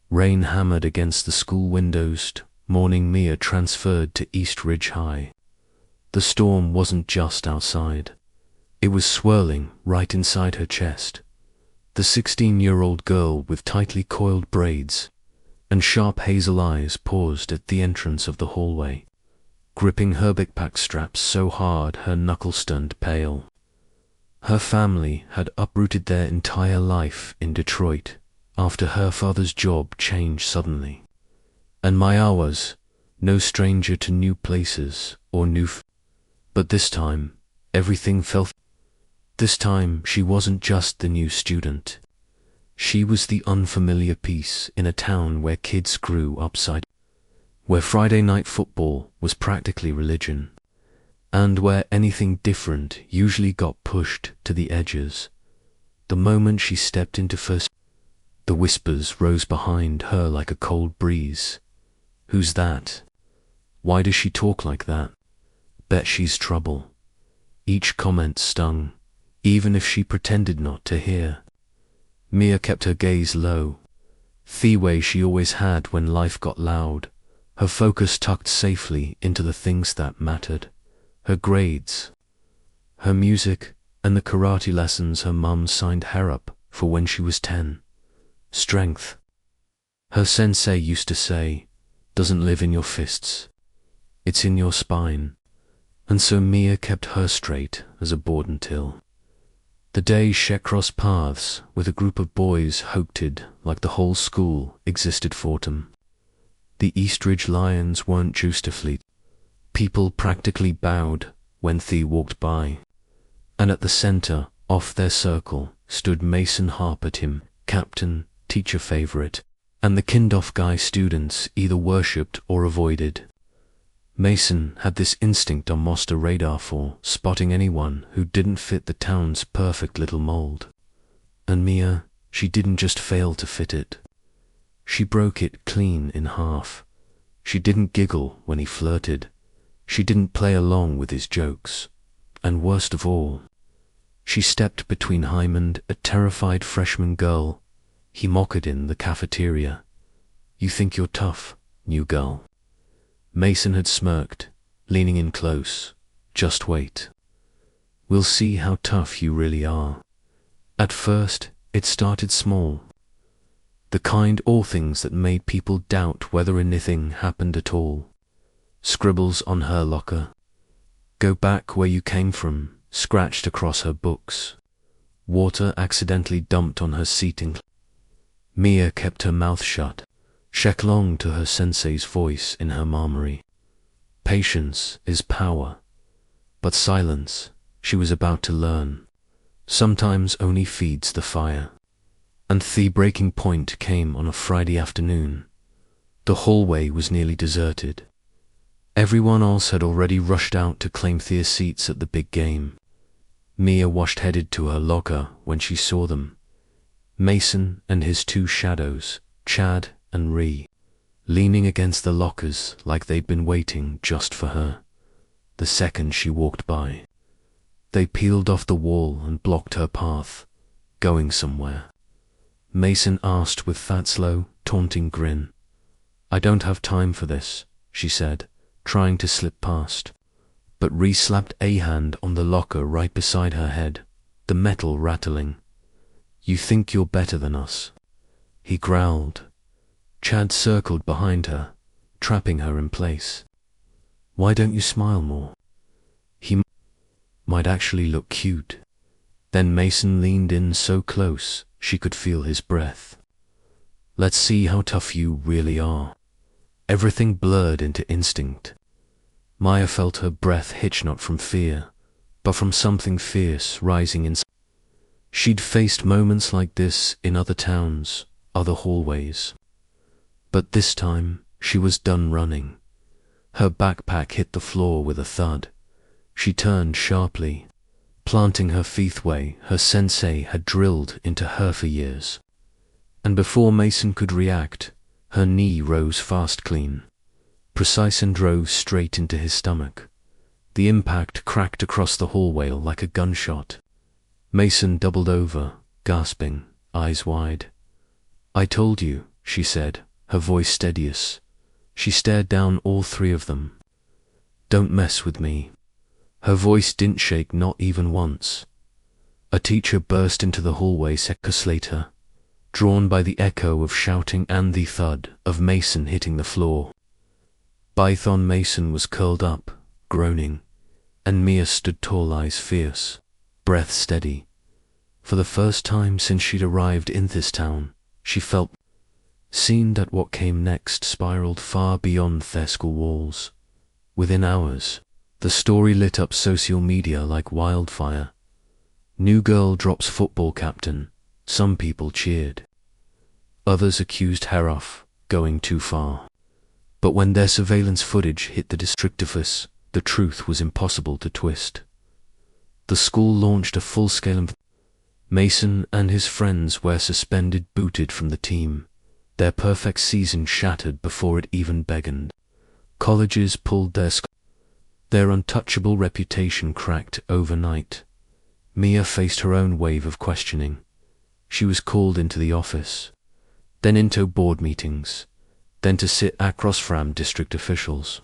Rain hammered against the school windows. Morning Mia transferred to East Ridge High. The storm wasn't just outside. It was swirling right inside her chest. The 16-year-old girl with tightly coiled braids and sharp hazel eyes paused at the entrance of the hallway, gripping her backpack straps so hard her knuckles turned pale. Her family had uprooted their entire life in Detroit after her father's job changed suddenly. And Maya was no stranger to new places or but this time, everything felt. This time, she wasn't just the new student. She was the unfamiliar piece in a town where kids grew upside, where Friday night football was practically religion, and where anything different usually got pushed to the edges. The moment she stepped into first, the whispers rose behind her like a cold breeze. Who's that? Why does she talk like that? Bet she's trouble. Each comment stung, even if she pretended not to hear. Mia kept her gaze low, the way she always had when life got loud, her focus tucked safely into the things that mattered, her grades, her music, and the karate lessons her mum signed her up for when she was 10. Strength, her sensei used to say, doesn't live in your fists. It's in your spine. And so Mia kept her straight as a board until the day she crossed paths with a group of boys hooked like the whole school existed for them. The Eastridge Lions weren't just a fleet. People practically bowed when Thea walked by. And at the center, off their circle, stood Mason Harpertim, captain, teacher favorite, and the Kindoff guy students either worshipped or avoided. Mason had this instinct on Monster radar for spotting anyone who didn't fit the town's perfect little mold. And Mia, she didn't just fail to fit it. She broke it clean in half. She didn't giggle when he flirted. She didn't play along with his jokes. And worst of all, she stepped between him and a terrified freshman girl he mocked in the cafeteria. You think you're tough, new girl. Mason had smirked, leaning in close. Just wait. We'll see how tough you really are. At first, it started small. The kind of things that made people doubt whether anything happened at all. Scribbles on her locker. Go back where you came from, scratched across her books. Water accidentally dumped on her seating. Mia kept her mouth shut. She clung to her sensei's voice in her murmuring. Patience is power. But silence, she was about to learn, sometimes only feeds the fire. And the breaking point came on a Friday afternoon. The hallway was nearly deserted. Everyone else had already rushed out to claim their seats at the big game. Mia headed to her locker when she saw them. Mason and his two shadows, Chad and Ree, leaning against the lockers like they'd been waiting just for her. The second she walked by, they peeled off the wall and blocked her path, going somewhere. Mason asked with that slow, taunting grin. I don't have time for this, she said, trying to slip past. But Ree slapped a hand on the locker right beside her head, the metal rattling. You think you're better than us, he growled. Chad circled behind her, trapping her in place. Why don't you smile more? He might actually look cute. Then Mason leaned in so close she could feel his breath. Let's see how tough you really are. Everything blurred into instinct. Maya felt her breath hitch not from fear, but from something fierce rising inside. She'd faced moments like this in other towns, other hallways. But this time, she was done running. Her backpack hit the floor with a thud. She turned sharply, planting her feet where her sensei had drilled into her for years. And before Mason could react, her knee rose fast clean, precise and drove straight into his stomach. The impact cracked across the hallway like a gunshot. Mason doubled over, gasping, eyes wide. I told you, she said, her voice steadiest. She stared down all three of them. Don't mess with me. Her voice didn't shake, not even once. A teacher burst into the hallway seconds later, drawn by the echo of shouting and the thud of Mason hitting the floor. Python Mason was curled up, groaning, and Mia stood tall, eyes fierce, breath steady. For the first time since she'd arrived in this town, she felt seen that what came next spiraled far beyond their school walls. Within hours, the story lit up social media like wildfire. New girl drops football captain. Some people cheered. Others accused her of going too far. But when their surveillance footage hit the district office, the truth was impossible to twist. The school launched a full-scale Mason and his friends were suspended, booted from the team. Their perfect season shattered before it even began. Colleges pulled their untouchable reputation cracked overnight. Mia faced her own wave of questioning. She was called into the office, then into board meetings, then to sit across from district officials.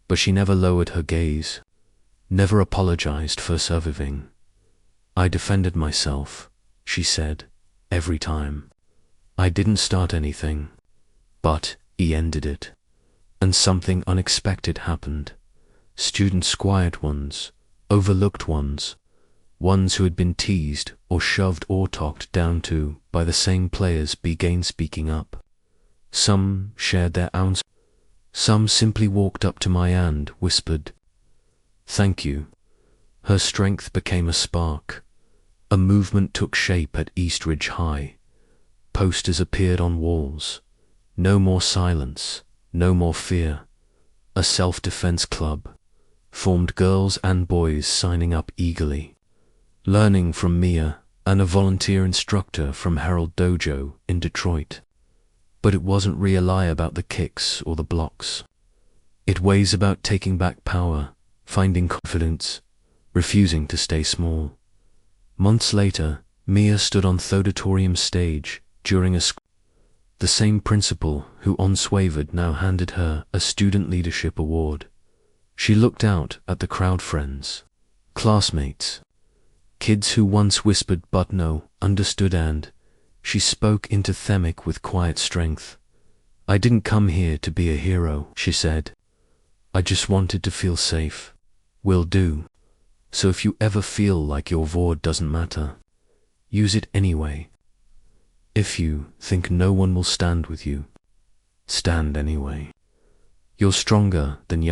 But she never lowered her gaze, never apologized for surviving. I defended myself, she said, every time. I didn't start anything, but he ended it. And something unexpected happened. Students, quiet ones, overlooked ones who had been teased or shoved or talked down to by the same players, began speaking up. Some shared their ounce. Some simply walked up to my and whispered, "Thank you." Her strength became a spark. A movement took shape at East Ridge High. Posters appeared on walls. No more silence, no more fear. A self-defense club formed, girls and boys signing up eagerly, learning from Mia and a volunteer instructor from Herald Dojo in Detroit. But it wasn't real lie about the kicks or the blocks. It was about taking back power, finding confidence, refusing to stay small. Months later, Mia stood on the auditorium stage during the same principal who unswavered now handed her a student leadership award. She looked out at the crowd, friends, classmates, kids who once whispered but no understood, and she spoke into Themic with quiet strength. I didn't come here to be a hero, she said. I just wanted to feel safe. Will do. So if you ever feel like your voice doesn't matter, use it anyway. If you think no one will stand with you, stand anyway. You're stronger than